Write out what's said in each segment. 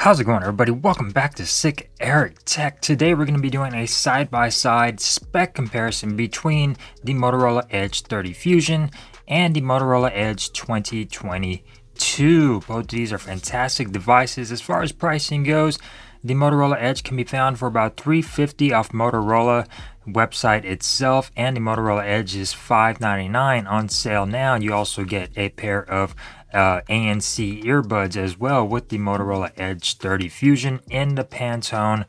How's it going, everybody? Welcome back to Sick Eric Tech. Today we're going to be doing a side-by-side spec comparison between the Motorola Edge 30 Fusion and the Motorola Edge 2022. Both of these are fantastic devices. As far as pricing goes, the Motorola Edge can be found for about $350 off Motorola website itself, and the Motorola Edge is $599 on sale now. You also get a pair of ANC earbuds as well with the Motorola Edge 30 Fusion in the Pantone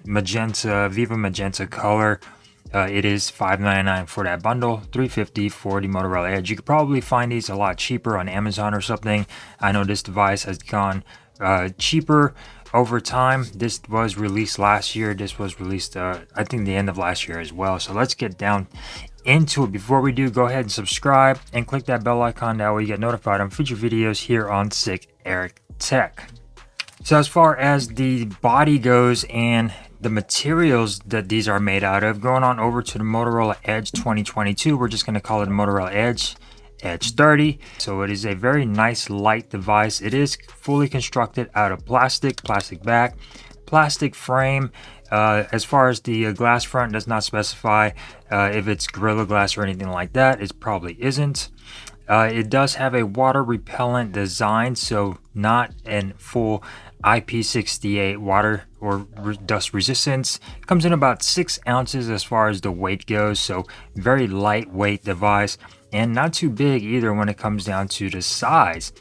magenta, Viva Magenta color. It is $599 for that bundle, $350 for the Motorola Edge. You could probably find these a lot cheaper on Amazon or something. I know this device has gone cheaper over time. This was released last year. This was released I think the end of last year as well. So let's get down into it. Before we do, go ahead and subscribe and click that bell icon. That way you get notified on future videos here on Sick Eric Tech. So as far as the body goes and the materials that these are made out of, going on over to the Motorola Edge 2022, we're just going to call it Motorola Edge 30. So it is a very nice light device. It is fully constructed out of plastic back, plastic frame. As far as the glass front, does not specify if it's Gorilla Glass or anything like that. It probably isn't. It does have a water repellent design, so not in full IP68 water or dust resistance. It comes in about 6 ounces as far as the weight goes, so very lightweight device and not too big either when it comes down to the size.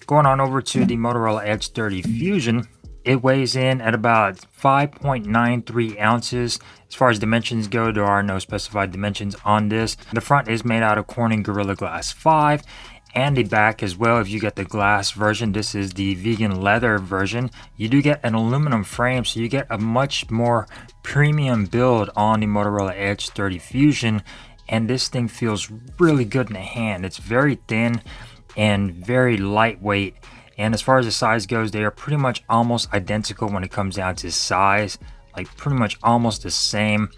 Going on over to the Motorola Edge 30 Fusion, it weighs in at about 5.93 ounces. As far as dimensions go, there are no specified dimensions on this. The front is made out of Corning Gorilla Glass 5, and the back as well. If you get the glass version, this is the vegan leather version, you do get an aluminum frame, so you get a much more premium build on the Motorola Edge 30 Fusion, and this thing feels really good in the hand. It's very thin and very lightweight. And as far as the size goes, they are pretty much almost identical when it comes down to size, like pretty much almost the same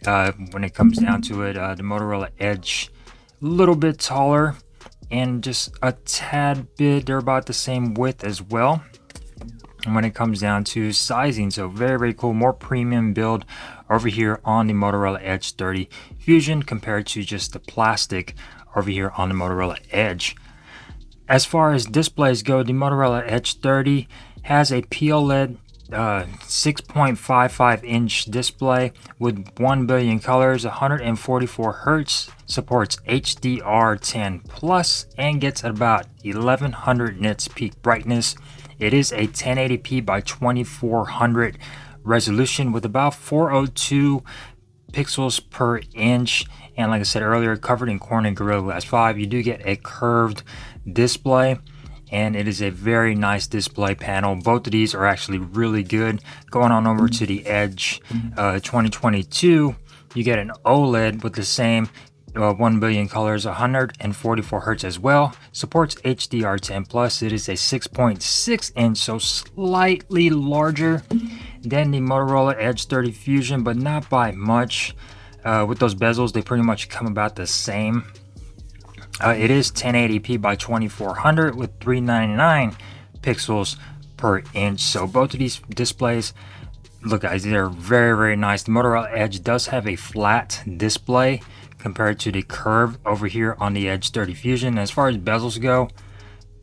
when it comes down to it. The Motorola Edge, a little bit taller and just a tad bit, they're about the same width as well. And when it comes down to sizing, so very cool, more premium build over here on the Motorola Edge 30 Fusion compared to just the plastic over here on the Motorola Edge. As far as displays go, the Motorola Edge 30 has a POLED 6.55 inch display with 1 billion colors, 144 hertz, supports HDR10 plus, and gets about 1100 nits peak brightness. It is a 1080p by 2400 resolution with about 402 pixels per inch, and like I said earlier, covered in Corning Gorilla Glass 5. You do get a curved display, and it is a very nice display panel. Both of these are actually really good. Going on over to the Edge 2022, you get an OLED with the same 1 billion colors, 144 hertz as well, supports HDR10 plus. It is a 6.6 inch, so slightly larger than the Motorola Edge 30 Fusion, but not by much. With those bezels, they pretty much come about the same. It is 1080p by 2400 with 399 pixels per inch. So both of these displays, look guys, they're very nice. The Motorola Edge does have a flat display compared to the curve over here on the Edge 30 Fusion. As far as bezels go,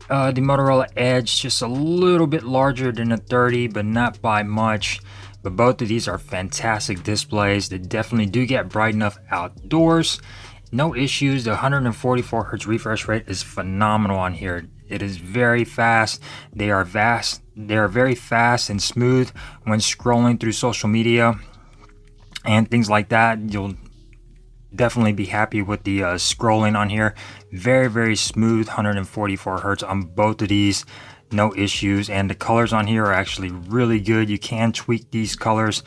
the Motorola Edge just a little bit larger than the 30, but not by much. But both of these are fantastic displays. They definitely do get bright enough outdoors. No issues. The 144 hertz refresh rate is phenomenal on here. It is very fast. They are very fast and smooth when scrolling through social media and things like that. You'll definitely be happy with the scrolling on here. Very smooth, 144 hertz on both of these. No issues, and the colors on here are actually really good. You can tweak these colors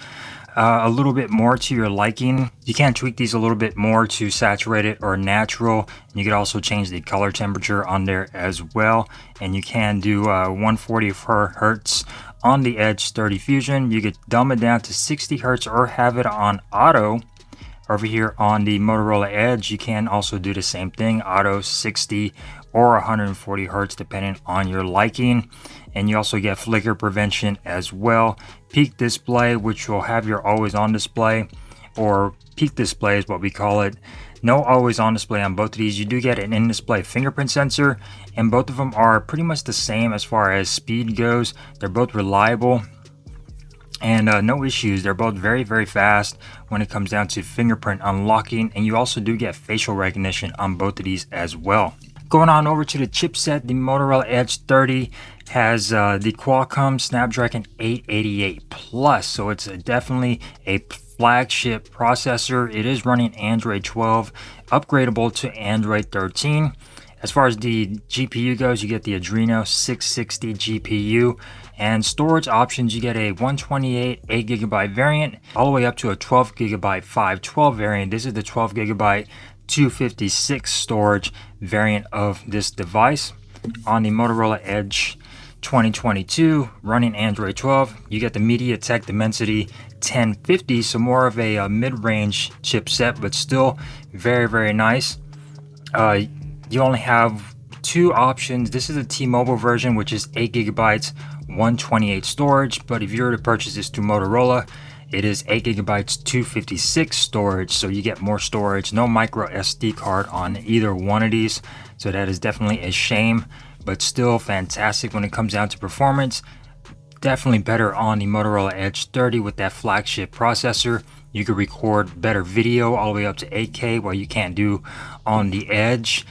a little bit more to your liking. You can tweak these a little bit more to saturated or natural. You could also change the color temperature on there as well, and you can do 140 hertz on the Edge 30 Fusion. You could dumb it down to 60 hertz or have it on auto Over here on the Motorola Edge, you can also do the same thing, auto 60 or 140 Hertz depending on your liking. And you also get flicker prevention as well. Peak display, which will have your always on display, or peak display is what we call it. No always on display on both of these. You do get an in-display fingerprint sensor, and both of them are pretty much the same as far as speed goes. They're both reliable and no issues. They're both very, very fast when it comes down to fingerprint unlocking, and you also do get facial recognition on both of these as well. Going on over to the chipset, the Motorola Edge 30 has the Qualcomm Snapdragon 888 Plus, so it's definitely a flagship processor. It is running Android 12, upgradable to Android 13. As far as the GPU goes, you get the Adreno 660 GPU, and storage options, you get a 128 8GB variant all the way up to a 12GB 512 variant. This is the 12GB 256 storage variant of this device. On the Motorola Edge 2022 running Android 12, you get the MediaTek Dimensity 1050, so more of a mid-range chipset, but still very, very nice. You only have two options. This is a T-Mobile version, which is 8GB 128 storage, but if you were to purchase this through Motorola, it is 8GB 256 storage, so you get more storage. No micro SD card on either one of these, so that is definitely a shame, but still fantastic when it comes down to performance. Definitely better on the Motorola Edge 30 with that flagship processor. You can record better video all the way up to 8K, while you can't do on the Edge,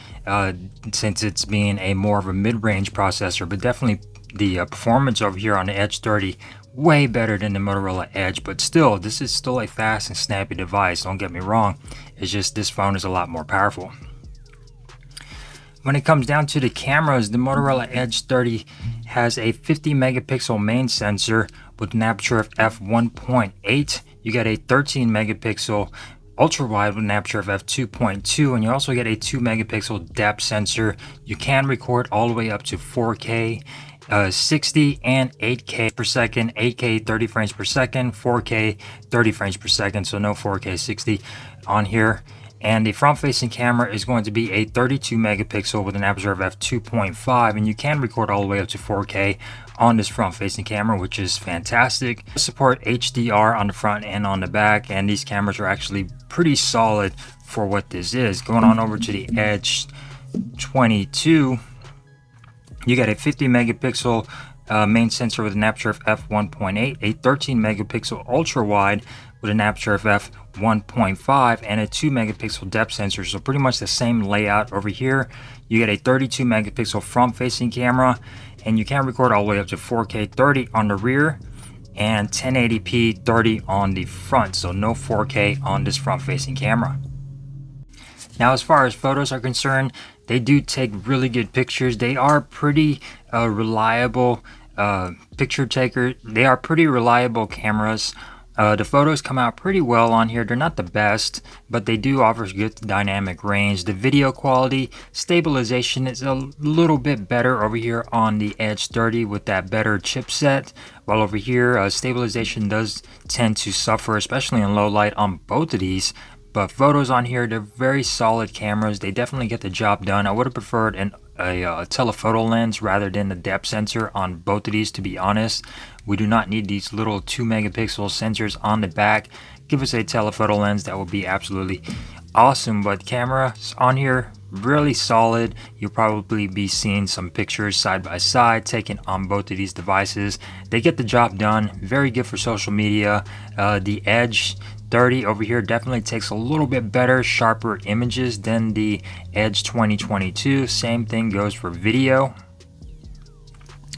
since it's being a more of a mid-range processor. But definitely the performance over here on the Edge 30 way better than the Motorola Edge, but still, this is still a fast and snappy device, don't get me wrong. It's just this phone is a lot more powerful. When it comes down to the cameras, the Motorola Edge 30 has a 50 megapixel main sensor with an aperture of f1.8. You get a 13 megapixel ultra wide with an aperture of f2.2, and you also get a 2 megapixel depth sensor. You can record all the way up to 4K 60 and 8K per second, 8K 30 frames per second, 4K 30 frames per second, so no 4K 60 on here. And the front-facing camera is going to be a 32 megapixel with an aperture of f2.5, and you can record all the way up to 4K on this front-facing camera, which is fantastic. They support HDR on the front and on the back, and these cameras are actually pretty solid for what this is. Going on over to the Edge 22, you get a 50 megapixel main sensor with an aperture of f1.8, a 13 megapixel ultra wide with an aperture of f1.5, and a 2 megapixel depth sensor. So pretty much the same layout over here. You get a 32 megapixel front facing camera, and you can record all the way up to 4K 30 on the rear and 1080p 30 on the front, so no 4K on this front facing camera. Now, as far as photos are concerned, they do take really good pictures. They are pretty reliable picture taker. They are pretty reliable cameras. The photos come out pretty well on here. They're not the best, but they do offer good dynamic range. The video quality, stabilization is a little bit better over here on the Edge 30 with that better chipset, while over here stabilization does tend to suffer, especially in low light on both of these. But photos on here, they're very solid cameras. They definitely get the job done. I would have preferred a telephoto lens rather than the depth sensor on both of these, to be honest. We do not need these little 2 megapixel sensors on the back. Give us a telephoto lens, that would be absolutely awesome. But cameras on here, really solid. You'll probably be seeing some pictures side by side taken on both of these devices. They get the job done. Very good for social media. The Edge 30 over here definitely takes a little bit better, sharper images than the Edge 2022. Same thing goes for video,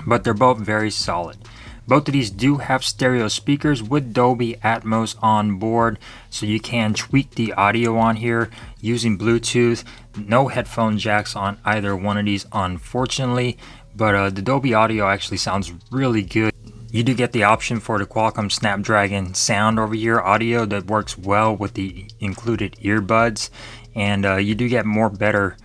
but they're both very solid. Both of these do have stereo speakers with Dolby Atmos on board, so you can tweak the audio on here using Bluetooth. No headphone jacks on either one of these, unfortunately, but the Dolby audio actually sounds really good. You do get the option for the Qualcomm Snapdragon sound over here, audio that works well with the included earbuds, and you do get more better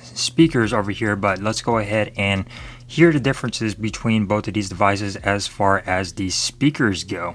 speakers over here. But let's go ahead and hear the differences between both of these devices as far as the speakers go.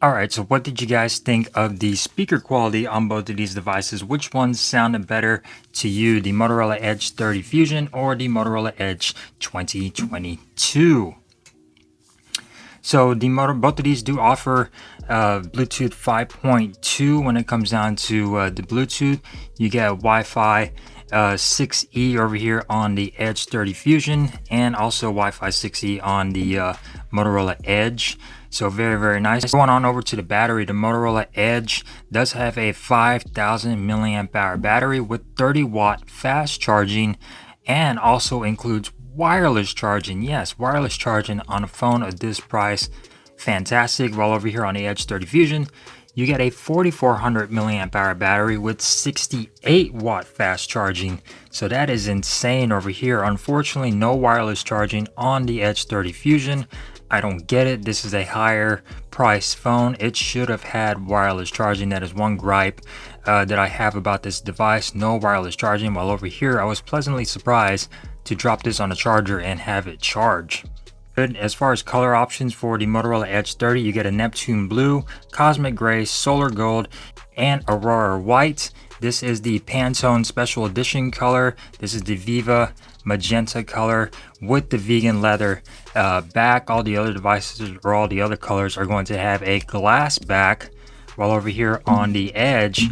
Alright, so what did you guys think of the speaker quality on both of these devices? Which one sounded better to you, the Motorola Edge 30 Fusion or the Motorola Edge 2022? So both of these do offer Bluetooth 5.2 when it comes down to the Bluetooth. You get Wi-Fi 6E over here on the Edge 30 Fusion, and also Wi-Fi 6E on the Motorola Edge. So very, very nice. Going on over to the battery, the Motorola Edge does have a 5,000 milliamp hour battery with 30 watt fast charging, and also includes wireless charging. Yes, wireless charging on a phone of this price. Fantastic. While over here on the Edge 30 Fusion, you get a 4,400 milliamp hour battery with 68 watt fast charging. So that is insane over here. Unfortunately, no wireless charging on the Edge 30 Fusion. I don't get it. This is a higher price phone. It should have had wireless charging. That is one gripe that I have about this device. No wireless charging. While over here, I was pleasantly surprised to drop this on a charger and have it charge. Good. As far as color options for the Motorola Edge 30, you get a Neptune Blue, Cosmic Gray, Solar Gold, and Aurora White. This is the Pantone Special Edition color. This is the Viva Magenta color with the vegan leather back. All the other devices or all the other colors are going to have a glass back, while over here on the Edge,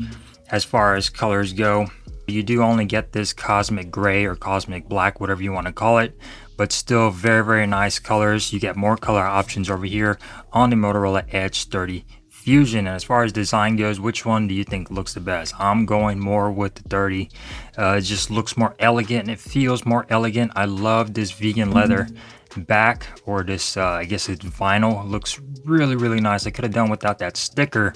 as far as colors go, you do only get this Cosmic Gray or Cosmic Black, whatever you want to call it, but still very, very nice colors. You get more color options over here on the Motorola Edge 30 Fusion. And as far as design goes, which one do you think looks the best? I'm going more with the 30. It just looks more elegant and it feels more elegant. I love this vegan leather back, or this I guess it's vinyl. It looks really, really nice. I could have done without that sticker,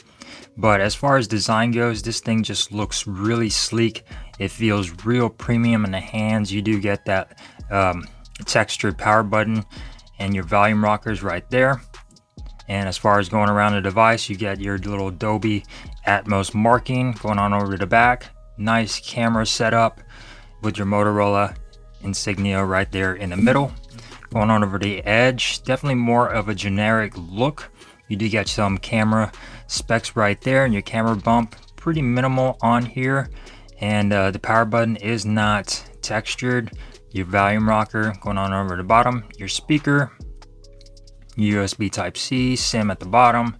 but as far as design goes, this thing just looks really sleek. It feels real premium in the hands. You do get that textured power button and your volume rockers right there. And as far as going around the device, you get your little Dolby Atmos marking going on over the back. Nice camera setup with your Motorola insignia right there in the middle. Going on over the Edge, definitely more of a generic look. You do get some camera specs right there, and your camera bump pretty minimal on here. And the power button is not textured. Your volume rocker going on over the bottom. Your speaker, USB Type-C, SIM at the bottom,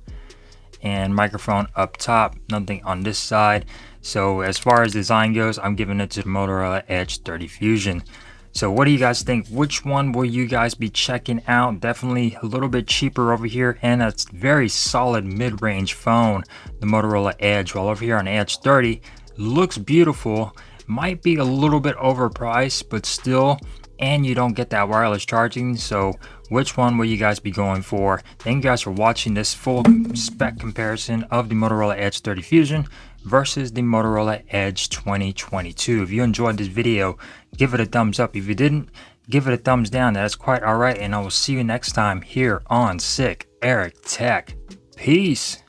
and microphone up top. Nothing on this side. So as far as design goes, I'm giving it to the Motorola Edge 30 Fusion. So what do you guys think? Which one will you guys be checking out? Definitely a little bit cheaper over here, and that's very solid mid-range phone, the Motorola Edge. While over here on the Edge 30, looks beautiful, might be a little bit overpriced, but still, and you don't get that wireless charging. So which one will you guys be going for? Thank you guys for watching this full spec comparison of the Motorola Edge 30 Fusion versus the Motorola Edge 2022. If you enjoyed this video, give it a thumbs up. If you didn't, give it a thumbs down. That's quite all right, and I will see you next time here on Sick Eric Tech. Peace.